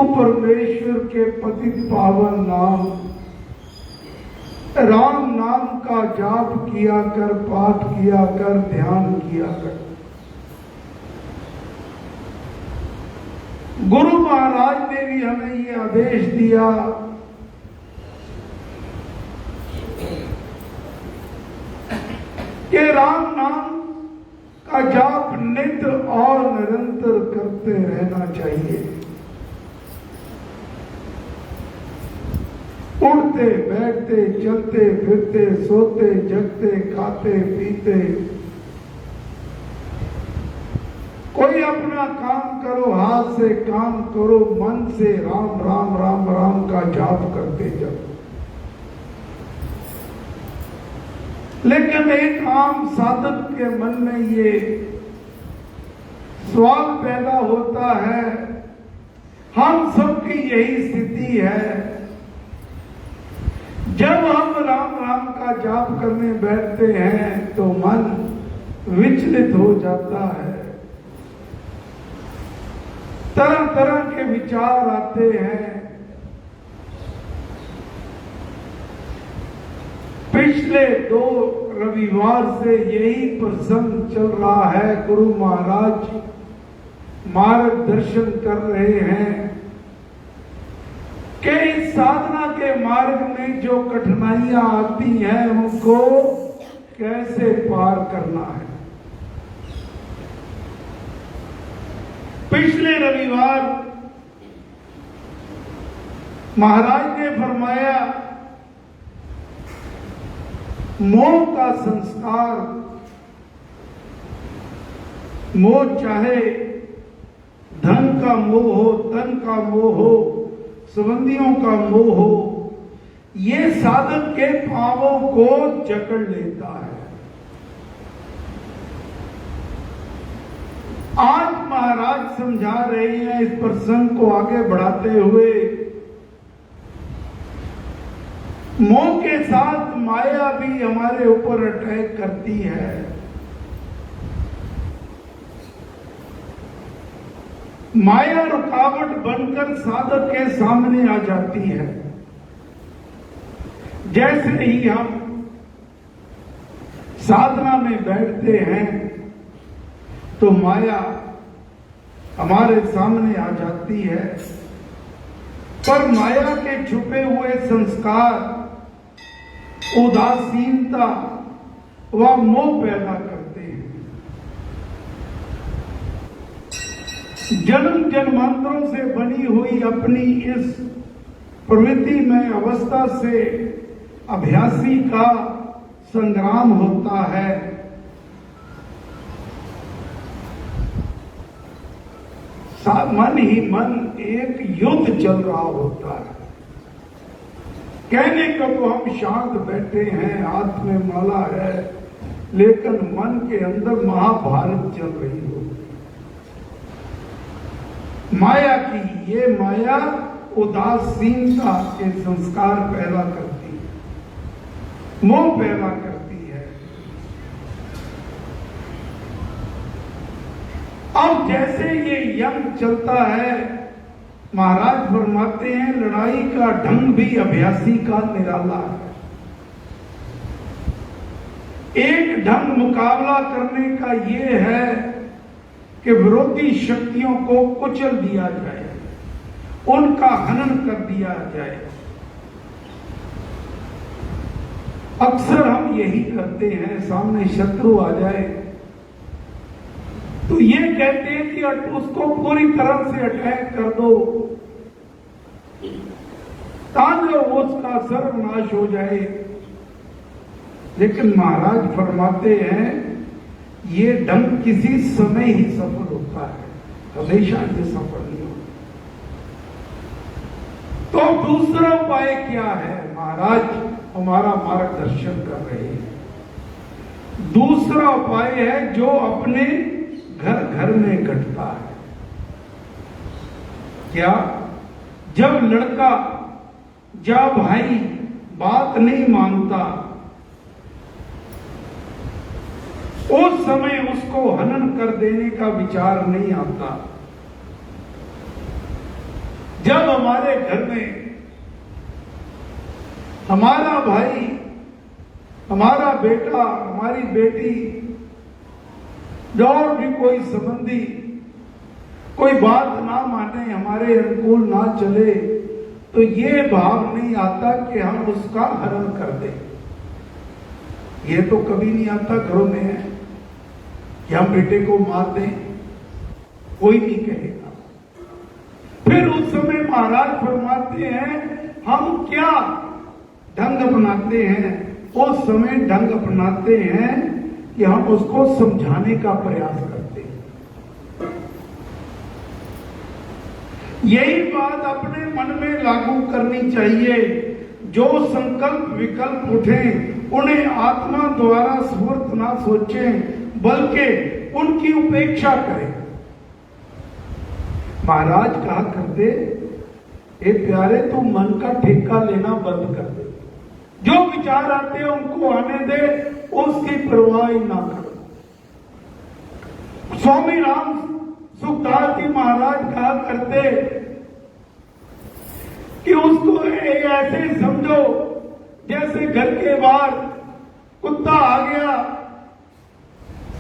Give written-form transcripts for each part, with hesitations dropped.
परमेश्वर के पतित पावन नाम राम नाम का जाप किया कर, पाठ किया कर, ध्यान किया कर। गुरु महाराज ने भी हमें ये आदेश दिया कि राम नाम का जाप नित और निरंतर करते रहना चाहिए। उठते बैठते चलते फिरते सोते जगते खाते पीते कोई अपना काम करो, हाथ से काम करो, मन से राम राम राम राम का जाप करते जाओ। लेकिन एक आम साधक के मन में ये सवाल पैदा होता है, हम सबकी यही स्थिति है, जब हम राम राम का जाप करने बैठते हैं तो मन विचलित हो जाता है, तरह तरह के विचार आते हैं। पिछले 2 रविवार से यही प्रसंग चल रहा है। गुरु महाराज मार्गदर्शन कर रहे हैं कि इस साधना के मार्ग में जो कठिनाइयां आती हैं उनको कैसे पार करना है। पिछले रविवार महाराज ने फरमाया, मोह का संस्कार, मोह चाहे धन का मोह हो, तन का मोह हो, संबंधियों का मोह हो, ये साधक के पांवों को जकड़ लेता है। आज महाराज समझा रहे हैं इस प्रसंग को आगे बढ़ाते हुए, मोह के साथ माया भी हमारे ऊपर अटैक करती है। माया रुकावट बनकर साधक के सामने आ जाती है। जैसे ही हम साधना में बैठते हैं तो माया हमारे सामने आ जाती है, पर माया के छुपे हुए संस्कार उदासीनता व मोह पैदा करते हैं। जन्म जन्मांतरों से बनी हुई अपनी इस प्रवृत्ति में अवस्था से अभ्यासी का संग्राम होता है। मन ही मन एक युद्ध चल रहा होता है। कहने को तो हम शांत बैठे हैं, हाथ में माला है, लेकिन मन के अंदर महाभारत चल रही हो। माया की ये माया उदासीनता के संस्कार पैदा करती है, मोह पैदा करती है। अब जैसे ये यंग चलता है, महाराज फरमाते हैं लड़ाई का ढंग भी अभ्यासी का निराला है। एक ढंग मुकाबला करने का ये है कि विरोधी शक्तियों को कुचल दिया जाए, उनका हनन कर दिया जाए। अक्सर हम यही करते हैं, सामने शत्रु आ जाए तो ये कहते हैं कि उसको पूरी तरह से अटैक कर दो ताकि उसका सर्वनाश हो जाए। लेकिन महाराज फरमाते हैं ये ढंग किसी समय ही सफल होता है, हमेशा ये सफल नहीं होता। तो दूसरा उपाय क्या है? महाराज हमारा मार्गदर्शन कर रहे हैं। दूसरा उपाय है जो अपने घर घर में घटता है। क्या? जब लड़का या भाई बात नहीं मानता, उस समय उसको हनन कर देने का विचार नहीं आता। जब हमारे घर में हमारा भाई, हमारा बेटा, हमारी बेटी, और भी कोई संबंधी कोई बात ना माने, हमारे अनुकूल ना चले, तो ये भाव नहीं आता कि हम उसका हरण कर दें। ये तो कभी नहीं आता घरों में है कि हम बेटे को मार दें, कोई नहीं कहेगा। फिर उस समय महाराज फरमाते हैं हम क्या ढंग अपनाते हैं, उस समय ढंग अपनाते हैं कि हम उसको समझाने का प्रयास करते हैं। यही बात अपने मन में लागू करनी चाहिए। जो संकल्प विकल्प उठे उन्हें आत्मा द्वारा स्फूर्त ना सोचें, बल्कि उनकी उपेक्षा करें। महाराज कहा करते, ए प्यारे तू मन का ठेका लेना बंद कर दे, जो विचार आते हैं उनको आने दे, उसकी परवाह ही ना करो। स्वामी राम सुखदास जी महाराज कहा करते कि उसको ऐसे समझो जैसे घर के बाहर कुत्ता आ गया,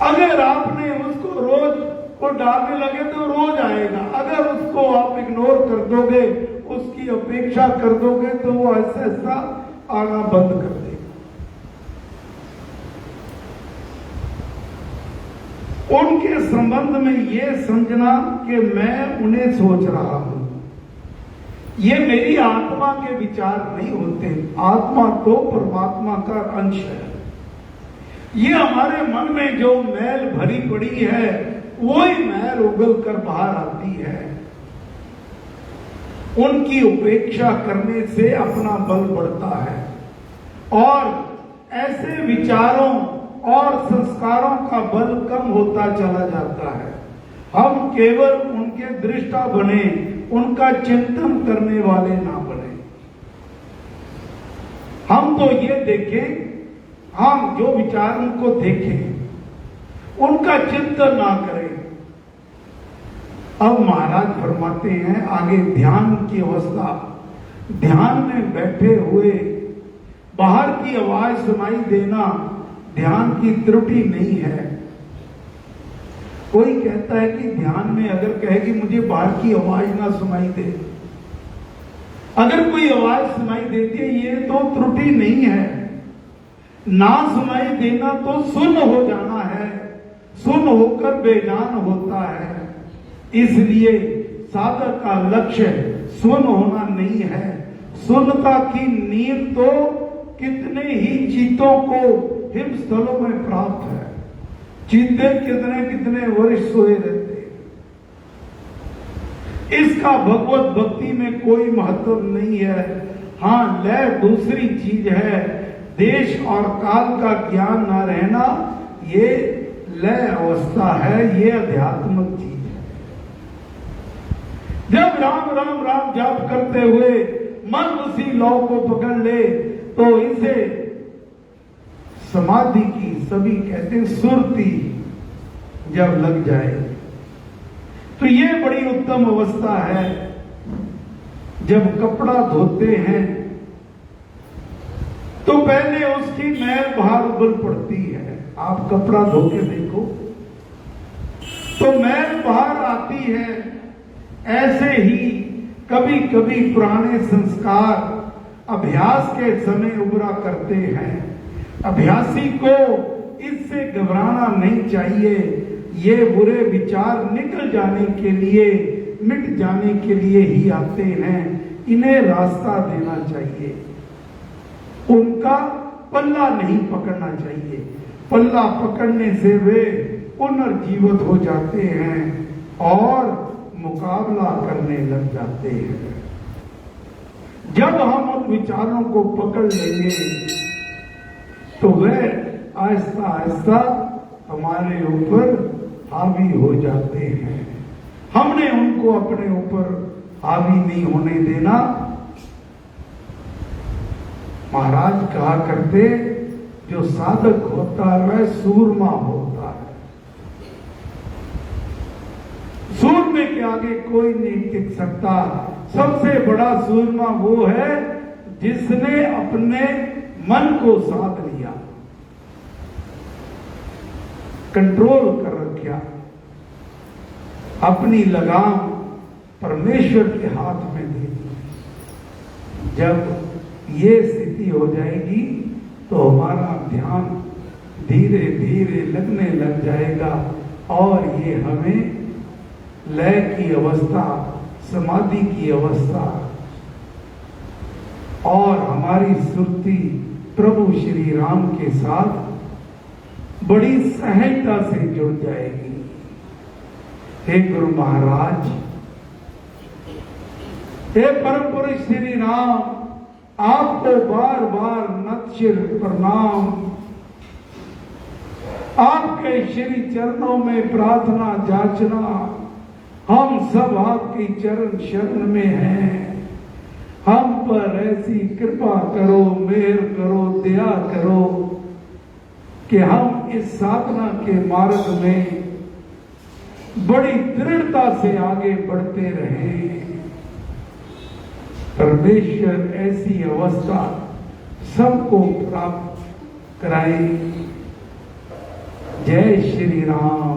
अगर आपने उसको रोज को डालने लगे तो रोज आएगा, अगर उसको आप इग्नोर कर दोगे, उसकी अपेक्षा कर दोगे, तो वो ऐसा ऐसा आना बंद कर देगा। उनके संबंध में ये समझना कि मैं उन्हें सोच रहा हूं, ये मेरी आत्मा के विचार नहीं होते। आत्मा तो परमात्मा का अंश है। ये हमारे मन में जो मैल भरी पड़ी है, वही मैल उगल कर बाहर आती है। उनकी उपेक्षा करने से अपना बल बढ़ता है और ऐसे विचारों और संस्कारों का बल कम होता चला जाता है। हम केवल उनके दृष्टा बने, उनका चिंतन करने वाले ना बने। हम तो ये देखें, हम जो विचार उनको देखें, उनका चिंतन ना करें। अब महाराज फरमाते हैं आगे ध्यान की अवस्था, ध्यान में बैठे हुए बाहर की आवाज सुनाई देना ध्यान की त्रुटि नहीं है। कोई कहता है कि ध्यान में अगर कहे कि मुझे बाहर की आवाज ना सुनाई दे, अगर कोई आवाज सुनाई देती है, ये तो त्रुटि नहीं है। ना सुनाई देना तो सुन हो जाना है, सुन होकर बेजान होता है। इसलिए साधक का लक्ष्य सुन होना नहीं है। सुनता की नींद तो कितने ही चीतों को हिमस्थलों में प्राप्त है। चीते कितने कितने वर्ष सोए रहते हैं। इसका भगवत भक्ति में कोई महत्व नहीं है। हाँ, लय दूसरी चीज है। देश और काल का ज्ञान न रहना, ये लय अवस्था है, ये अध्यात्मिक चीज है। जब राम राम राम जाप करते हुए मन उसी लौ को पकड़ ले, तो इसे समाधि की सभी कहते हैं सुरती जब लग जाए, तो ये बड़ी उत्तम अवस्था है। जब कपड़ा धोते हैं तो पहले उसकी मैल बाहर उबल पड़ती है। आप कपड़ा धो के देखो तो मैल बाहर आती है। ऐसे ही कभी कभी पुराने संस्कार अभ्यास के समय उभरा करते हैं। अभ्यासी को इससे घबराना नहीं चाहिए। ये बुरे विचार निकल जाने के लिए, मिट जाने के लिए ही आते हैं। इन्हें रास्ता देना चाहिए, उनका पल्ला नहीं पकड़ना चाहिए। पल्ला पकड़ने से वे पुनर्जीवित हो जाते हैं और मुकाबला करने लग जाते हैं। जब हम उन विचारों को पकड़ लेंगे तो वे आहिस्ता आहिस्ता हमारे ऊपर हावी हो जाते हैं। हमने उनको अपने ऊपर हावी नहीं होने देना। महाराज कहा करते, जो साधक होता है वह सूरमा होता है। सूर सूरमे के आगे कोई नहीं टिक सकता। सबसे बड़ा सूरमा वो है जिसने अपने मन को साध लिया, कंट्रोल कर रखा, अपनी लगाम परमेश्वर के हाथ में दे दी। जब ये स्थिति हो जाएगी तो हमारा ध्यान धीरे धीरे लगने लग जाएगा और ये हमें लय की अवस्था, समाधि की अवस्था और हमारी सुरती प्रभु श्री राम के साथ बड़ी सहजता से जुड़ जाएगी। हे गुरु महाराज, हे परम पुरुष श्री राम, आपको बार बार नतशिर प्रणाम, आपके श्री चरणों में प्रार्थना जाचना। हम सब आपकी चरण शरण में हैं। हम पर ऐसी कृपा करो, मेहर करो, दया करो कि हम इस साधना के मार्ग में बड़ी दृढ़ता से आगे बढ़ते रहें। परमेश्वर ऐसी अवस्था सबको प्राप्त कराए। जय श्री राम।